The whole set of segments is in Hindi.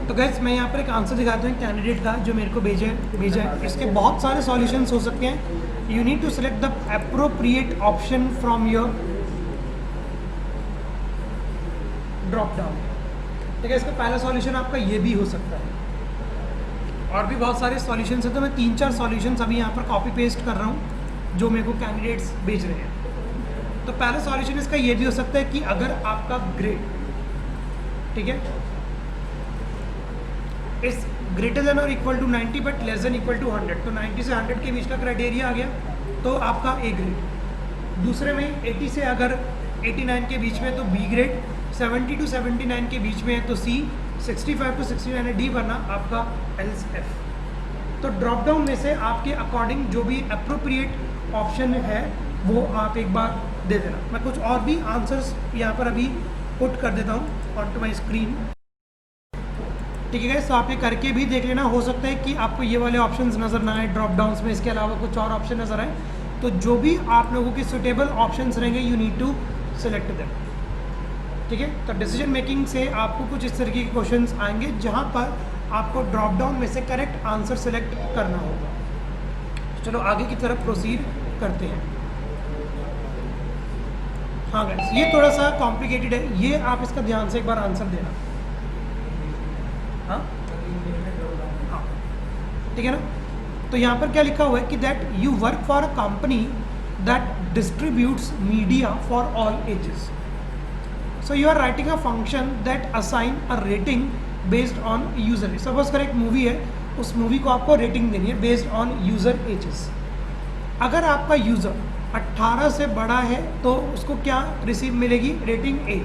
तो गैस मैं यहाँ पर एक आंसर दिखाता हूँ कैंडिडेट का जो मेरे को भेजा है। इसके बहुत सारे सॉल्यूशंस हो सकते हैं। You need to select the appropriate option from your drop down. ठीक है, इसका पहला सॉल्यूशन आपका ये भी हो सकता है, और भी बहुत सारे सॉल्यूशंस हैं। तो मैं 3-4 सॉल्यूशंस अभी यहाँ पर कॉपी पेस्ट कर रहा हूँ जो मेरे को कैंडिडेट्स भेज रहे हैं। तो पहला सॉल्यूशन इसका ये भी हो सकता है कि अगर आपका ग्रेड, ठीक है, इस ग्रेटर देन और equal to 90 but less than equal to 100, तो 90 से 100 के बीच का क्राइटेरिया आ गया तो आपका ए ग्रेड। दूसरे में 80 से अगर 89 के बीच में तो बी ग्रेड, 70 टू 79 के बीच में है तो सी, 65 टू 69 है डी, वरना आपका एल्स एफ। तो ड्रॉप डाउन में से आपके अकॉर्डिंग जो भी अप्रोप्रिएट ऑप्शन है वो आप एक बार दे देना। मैं कुछ और भी आंसर्स यहाँ पर अभी पुट कर देता हूँ ऑन टू माई स्क्रीन। ठीक है, तो आप ये करके भी देख लेना। हो सकता है कि आपको ये वाले ऑप्शंस नज़र ना आए ड्रॉप डाउन्स में, इसके अलावा कुछ और ऑप्शन नज़र आए। तो जो भी आप लोगों के सुटेबल ऑप्शंस रहेंगे you need to select them. ठीक है, तो डिसीजन मेकिंग से आपको कुछ इस तरीके के क्वेश्चंस आएंगे जहाँ पर आपको ड्रॉप डाउन में से करेक्ट आंसर सेलेक्ट करना होगा। चलो आगे की तरफ प्रोसीड करते हैं। हाँ गाइस, ये थोड़ा सा कॉम्प्लिकेटेड है, ये आप इसका ध्यान से एक बार आंसर देना। हाँ हाँ, ठीक है ना। तो यहाँ पर क्या लिखा हुआ है कि that you work for a company that distributes media for all ages. So you are writing a function that assign a rating based on user. Suppose कर एक मूवी है, उस मूवी को आपको रेटिंग देनी है बेस्ड ऑन यूजर एजेस। अगर आपका यूजर 18 से बड़ा है तो उसको क्या रिसीव मिलेगी? रेटिंग ए।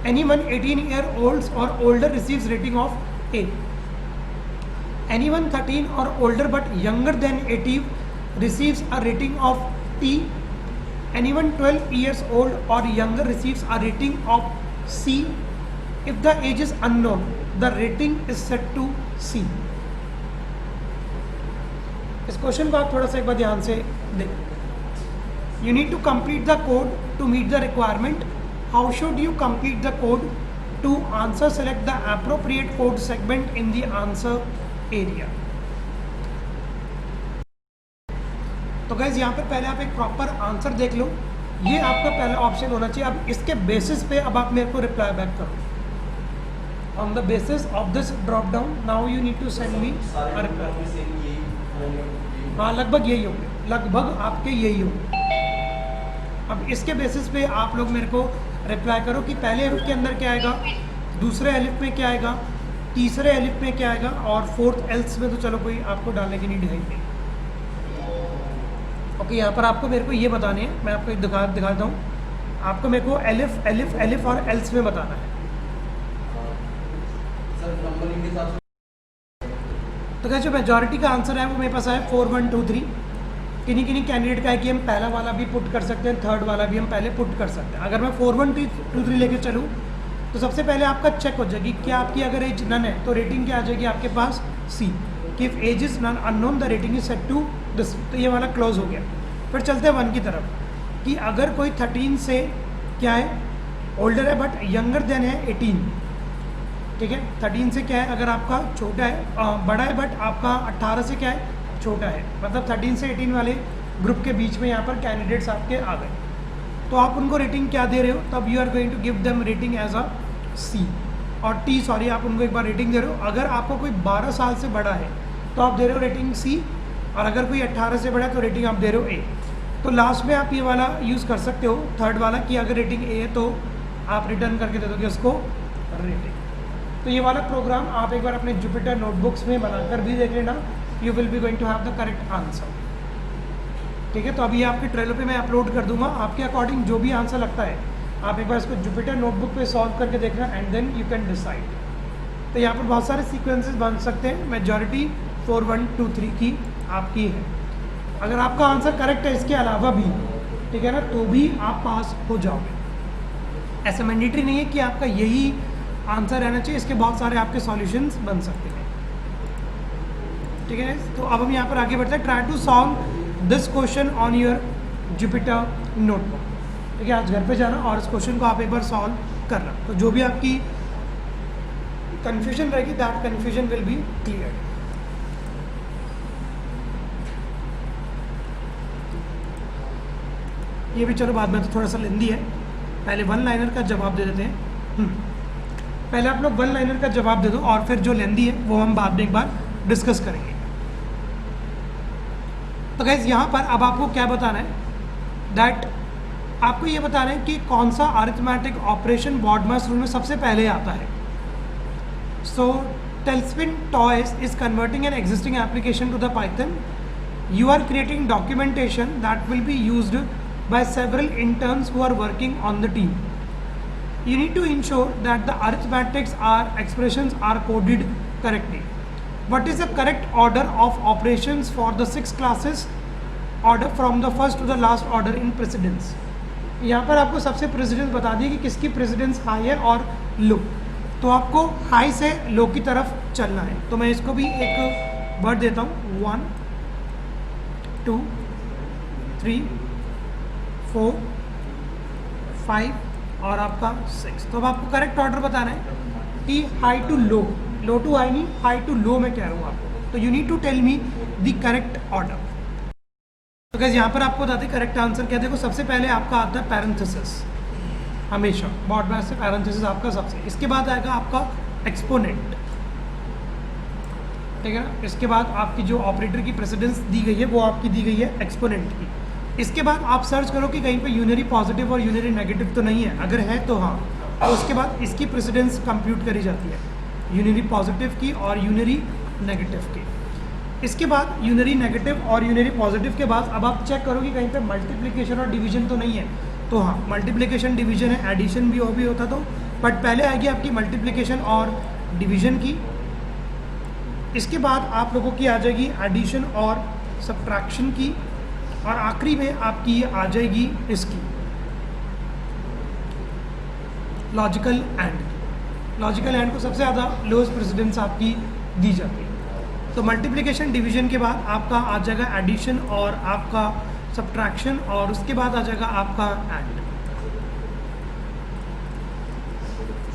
एनीवन 18 ईयर ओल्ड और older receives rating of A. Anyone 13 और older but younger than 18 receives a rating of T. Anyone 12 years old or younger receives a rating of C. If the age is unknown, the rating is set to C. इस क्वेश्चन को आप थोड़ा सा एक बार ध्यान से देखें। You need to complete the code to meet the requirement. How should you complete the code? To answer, select the appropriate code segment in the answer area. तो गाइज यहाँ पर पहले आप एक प्रॉपर आंसर देख लो, ये आपका पहला ऑप्शन होना चाहिए। अब इसके बेसिस पे अब आप मेरे को रिप्लाई बैक करो। On the basis of this drop down now you need to send me a reply. हाँ, लगभग यही होंगे, लगभग आपके यही होंगे। अब इसके बेसिस पे आप लोग मेरे को रिप्लाई करो कि पहले एलिफ के अंदर क्या आएगा, दूसरे एलिफ में क्या आएगा, तीसरे एलिफ में क्या आएगा, और फोर्थ एल्स में तो चलो कोई आपको डालने की नीड है ही नहीं। ओके, यहाँ पर आपको मेरे को ये बताने हैं, मैं आपको दिखाता हूँ। आपको मेरे को एलिफ एलिफ एलिफ और एल्स में बताना है। तो क्या जो मेजॉरिटी का आंसर है वो मेरे पास है 4 1 2 3। किन्हीं कैंडिडेट का है कि हम पहला वाला भी पुट कर सकते हैं, थर्ड वाला भी हम पहले पुट कर सकते हैं। अगर मैं 4 1 2 3 लेके चलूँ तो सबसे पहले आपका चेक हो जाएगी कि आपकी अगर एज नन है तो रेटिंग क्या आ जाएगी आपके पास? सी। कि if age is none unknown the rating is set to this. तो ये वाला क्लोज हो गया। फिर चलते हैं 1 की तरफ कि अगर कोई 13 से क्या है, ओल्डर है बट यंगर देन है 18। ठीक है, 13 से क्या है, अगर आपका छोटा है, बड़ा है बट आपका 18 से क्या है, छोटा है, मतलब 13 से 18 वाले ग्रुप के बीच में यहाँ पर कैंडिडेट्स आपके आ गए। तो आप उनको रेटिंग क्या दे रहे हो? तब you are going to give them rating as a C और टी, सॉरी, आप उनको एक बार रेटिंग दे रहे हो। अगर आपको कोई 12 साल से बड़ा है तो आप दे रहे हो रेटिंग सी, और अगर कोई 18 से बड़ा है तो रेटिंग आप दे रहे हो ए। तो लास्ट में आप ये वाला यूज़ कर सकते हो, थर्ड वाला, कि अगर रेटिंग ए है तो आप रिटर्न करके दे दोगे उसको रेटिंग। तो ये वाला प्रोग्राम आप एक बार अपने जुपिटर नोटबुक्स में बनाकर भी देख लेना। You will be going to have the correct answer. ठीक है, तो अभी आपके ट्रेलर पे मैं अपलोड कर दूंगा। आपके अकॉर्डिंग जो भी आंसर लगता है आप एक बार इसको जुपिटर नोटबुक पे सॉल्व करके देखना and then you can decide. तो यहाँ पर बहुत सारे सीक्वेंसेस बन सकते हैं, मेजॉरिटी 4 1 2 3 की आपकी है। अगर आपका आंसर करेक्ट है इसके अलावा भी, ठीक है ना, तो भी आप पास हो जाओगे। ऐसा मैंडेटरी नहीं है कि आपका यही आंसर रहना चाहिए, इसके बहुत सारे आपके सॉल्यूशंस बन सकते हैं। ठीक है, तो अब हम यहाँ पर आगे बढ़ते हैं। Try to solve this question on your Jupyter notebook. ठीक है, आज घर पे जाना और इस क्वेश्चन को आप एक बार सॉल्व करना। तो जो भी आपकी कन्फ्यूजन रहेगी, that confusion will be clear. ये भी चलो बाद में, तो थोड़ा सा लेंदी है, पहले वन लाइनर का जवाब दे देते हैं। पहले आप लोग वन लाइनर का जवाब दे दो और फिर जो लेंदी है वो हम बाद में एक बार डिस्कस करेंगे। तो गाइस यहाँ पर अब आपको क्या बताना है, दैट आपको ये बताना है कि कौन सा अरिथमेटिक ऑपरेशन BODMAS रूल में सबसे पहले आता है। सो Tailspin Toys is converting an existing application to the Python. You are creating documentation that will be used by several interns who are working on the team. You need to ensure that the arithmetics or expressions are coded correctly. What is the correct order of operations for the 6 classes? Order from the first to the last order in precedence. यहाँ पर आपको सबसे प्रेसिडेंस बता दी कि किसकी प्रेसिडेंस हाई है और लो, तो आपको हाई से लो की तरफ चलना है। तो मैं इसको भी एक वर्ड देता हूँ, 1 2 3 4 5 और आपका 6। तो अब आपको करेक्ट ऑर्डर बताना है कि high to low, low to high नहीं, हाई टू लो मैं कह रहा हूँ आपको। तो you need to tell me the correct order. तो गाइस यहाँ पर आपको बताते करेक्ट आंसर क्या, देखो सबसे पहले आपका आता है पैरेंथेसिस, हमेशा BODMAS से पैरेंथेसिस आपका सबसे, इसके बाद आएगा आपका एक्सपोनेंट, ठीक है ना। इसके बाद आपकी जो ऑपरेटर की प्रेसिडेंस दी गई है वो आपकी दी गई है एक्सपोनेंट की। इसके बाद आप सर्च करो कि कहीं पे यूनरी पॉजिटिव और यूनरी नेगेटिव तो नहीं है, अगर है तो हाँ, तो उसके बाद इसकी प्रेसिडेंस कंप्यूट करी जाती है, यूनरी पॉजिटिव की और यूनरी नेगेटिव की। इसके बाद यूनरी नेगेटिव और यूनरी पॉजिटिव के बाद अब आप चेक करो कि कहीं पे मल्टीप्लिकेशन और डिवीजन तो नहीं है, तो हाँ मल्टीप्लिकेशन डिवीजन है, एडिशन भी होता तो, बट पहले आएगी आपकी मल्टीप्लिकेशन और डिवीजन की। इसके बाद आप लोगों की आ जाएगी एडिशन और सब्ट्रैक्शन की, और आखिरी में आपकी आ जाएगी इसकी लॉजिकल एंड। लॉजिकल एंड को सबसे ज़्यादा लोएस्ट प्रेसिडेंस आपकी दी जाती है। तो मल्टीप्लिकेशन डिवीजन के बाद आपका आ जाएगा एडिशन और आपका सब्ट्रैक्शन, और उसके बाद आ जाएगा आपका and.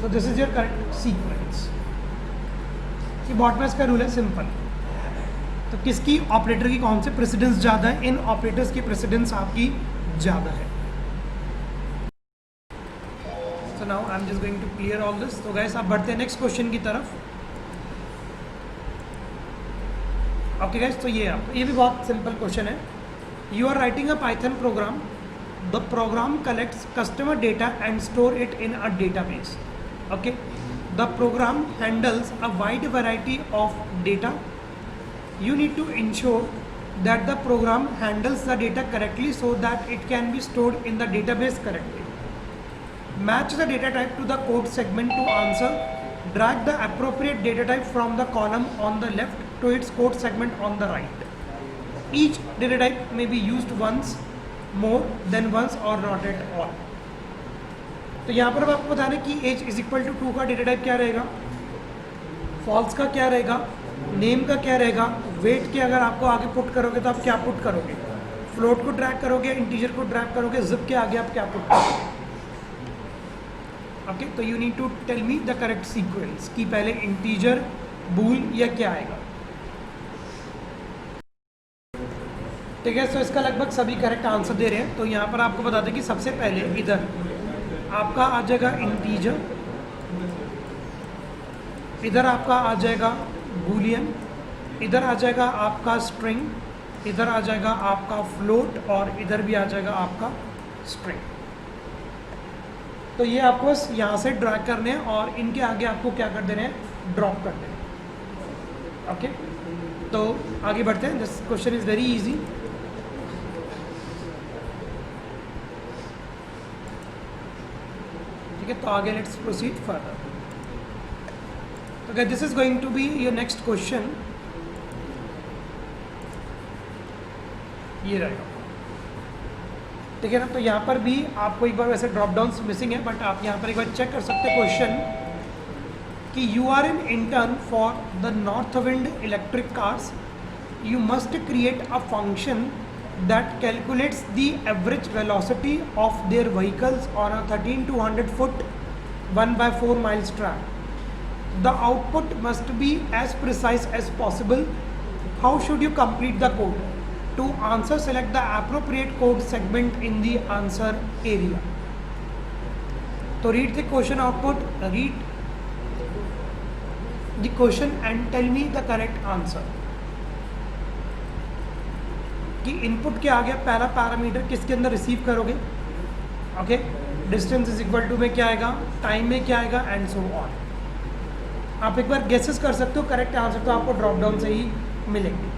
So this is your correct sequence. ये BODMAS का रूल है सिंपल। तो किसकी ऑपरेटर की कौन से प्रेसिडेंस ज़्यादा है, इन ऑपरेटर्स की प्रेसिडेंस आपकी ज़्यादा है। So now I am just going to clear all this. तो गाइस आप बढ़ते हैं नेक्स्ट क्वेश्चन की तरफ। ओके गाइस, तो ये भी बहुत सिंपल क्वेश्चन है। You are writing a Python program, the program collects customer data and store it in a database. Okay, the program handles a wide variety of data. You need to ensure that the program handles the data correctly so that it can be stored in the database correctly. Match the data type to the code segment to answer. Drag the appropriate data type from the column on the left to its code segment on the right. Each data type may be used once, more than once or not at all. तो यहाँ पर अब आपको बताना है कि एज इज इक्वल टू 2 का डेटा टाइप क्या रहेगा, फॉल्स का क्या रहेगा, नेम का क्या रहेगा, वेट के अगर आपको आगे पुट करोगे तो आप क्या पुट करोगे, फ्लोट को ड्रैग करोगे, इंटीजर को ड्रैग करोगे, जिप के आगे आप क्या पुट करोगे। ओके, तो you need to tell me the correct sequence कि पहले इंटीजर, बूल या क्या आएगा। ठीक है, सो इसका लगभग सभी करेक्ट आंसर दे रहे हैं। तो यहाँ पर आपको बता दें कि सबसे पहले इधर आपका आ जाएगा इंटीजर, इधर आपका आ जाएगा बूलियन, इधर आ जाएगा आपका स्ट्रिंग, इधर आ जाएगा आपका फ्लोट और इधर भी आ जाएगा आपका स्ट्रिंग। तो ये आपको यहाँ से ड्रैग करने हैं और इनके आगे आपको क्या कर देने हैं, ड्रॉप कर देने हैं। ओके, तो आगे बढ़ते हैं। This question is very easy. ठीक है, तो आगे let's proceed further. Okay, this is going to be your next question. ये रहेगा, ठीक है ना। तो यहाँ पर भी आपको एक बार वैसे ड्रॉप डाउन्स मिसिंग है, बट आप यहाँ पर एक बार चेक कर सकते हैं क्वेश्चन कि you are an intern for the North Wind electric cars, you must create a function that calculates the average velocity of their vehicles on a 13 to 100 foot 1/4 miles track. The output must be as precise as possible. How should you complete the code? To answer, select the appropriate code segment in the answer area. So read the question output, read the question and tell me the correct answer. कि इनपुट क्या आ गया, पहला पैरामीटर किसके अंदर रिसीव करोगे, okay, distance is equal to में क्या आएगा, टाइम में क्या आएगा, एंड सो ऑन. आप एक बार गेसेस कर सकते हो, करेक्ट आंसर तो आपको ड्रॉप डाउन से ही मिलेंगे.